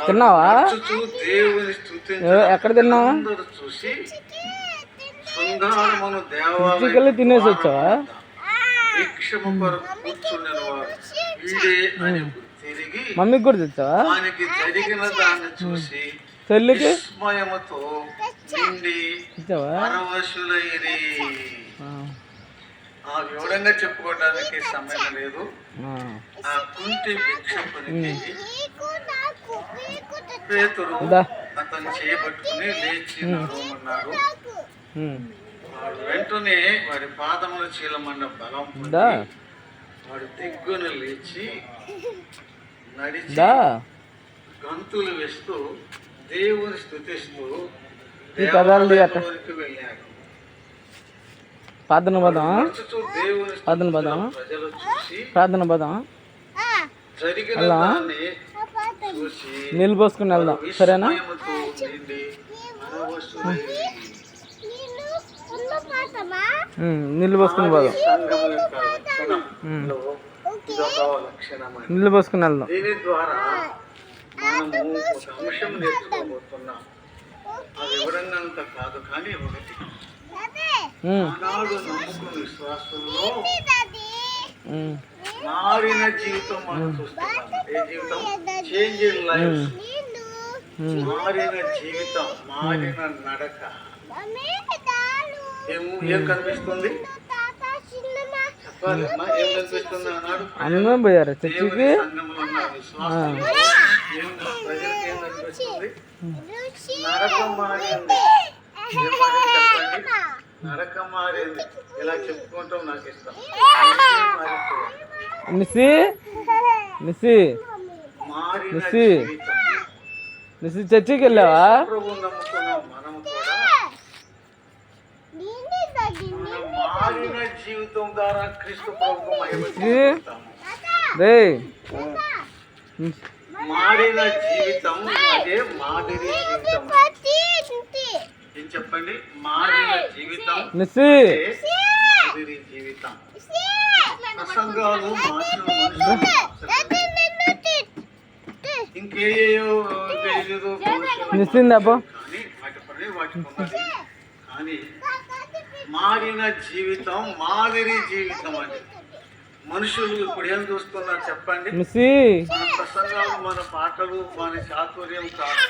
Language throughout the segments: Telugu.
తిన్నావా? దేవుని ఎక్కడ తిన్నావా? చూసి శృంగారమును దేవాలయం చికెన్ తినేసి వచ్చావా? భిక్షము కొరకు కూర్చుండిన వాడు వీడే అని తిరిగి మమ్మీకి కూడా తెచ్చావా? ఆయనకి జరిగిన దాన్ని చూసి చెల్లికి విస్మయముతో నిండి పరవశులైరి. ఆ వివరంగా చెప్పుకోవడానికి సమయం లేదు. ఆ కుంటి భిక్షకునికి పేతురు అతను చేయబట్టుకుని లేచి నడవమన్నాడు. వాడు వెంటనే వాడి పాదములు చీలమన్న బలం పొంది వాడు దిగ్గున లేచి నడిచి గంతులు వేస్తూ దేవుని స్తుతిస్తూ దేవాలయానికి వెళ్ళాడు. ప్రార్థన పదం ప్రజలు చూసి ప్రార్థన పదం జరిగిన దాన్ని చూసి నీళ్ళు పోసుకుని వెళ్దాం, సరేనా? నీళ్ళు పోసుకుని పోదాం, నీళ్ళు పోసుకుని వెళ్దాం. దీని ద్వారా మనము ఒక అంశం నేర్చుకోబోతున్నాం. ఆ వివరంగా అంత కాదు, కానీ ఒకటి ఆనాడు నమ్ముకున్న విశ్వాసంలో మారిన జీవితం మనం చూస్తున్నాం. ఏ జీవితం? Change in life. మారిన జీవితం, మారిన నడక. ఏం కనిపిస్తుంది? చెప్పాలమ్మా, ఏం కనిపిస్తుంది? అన్నాడు పోయారు చర్చికి. సంఘంలో ఉన్న విశ్వాసం ప్రజలకు ఏం కనిపిస్తుంది? నరకం మారింది. చెప్పండి, నరకం మారింది. ఇలా చెప్పుకుంటాం నాకు ఇష్టం. నిసి నిసి నిసి నిసి చర్చికి వెళ్ళావా? ప్రభువు నమ్ముకున్నాం మనము కూడా. మారిన జీవితం ద్వారా క్రీస్తు ప్రభువు మహిమ. మారిన జీవితం అదే మాదిరి జీవితం. ఏం చెప్పండి? మారిన జీవితం మాదిరి జీవితం. ప్రసంగాలు మార్చిన ఇంకేయో తెలియదు కానీ మారిన జీవితం మాదిరి జీవితం అని మనుషులు ఇప్పుడు ఏం చూస్తున్నారు చెప్పండి? మన ప్రసంగాలు, మన పాటలు, మన చాతుర్యం కాదు,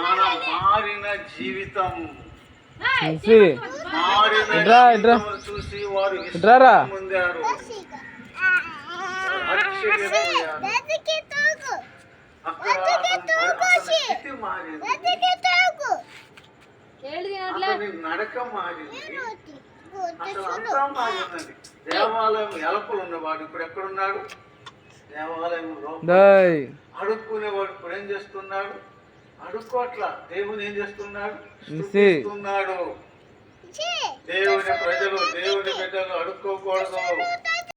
మన మారిన జీవితం. మారిన చూసి వారు పొందారు, ఆశ్చర్యపోయారు. నడక మారింది, అసలు అంతా మారిందండి. దేవాలయం ఎలపలు ఉన్నవాడు ఇప్పుడు ఎక్కడున్నాడు? దేవాలయంలో అడుక్కునేవాడు ఇప్పుడు ఏం చేస్తున్నాడు? అడుక్కోట్ల. దేవుని ఏం చేస్తున్నాడు? స్తుతిస్తున్నాడు. దేవుని ప్రజలు, దేవుని బిడ్డలు అడుక్కోకూడదు.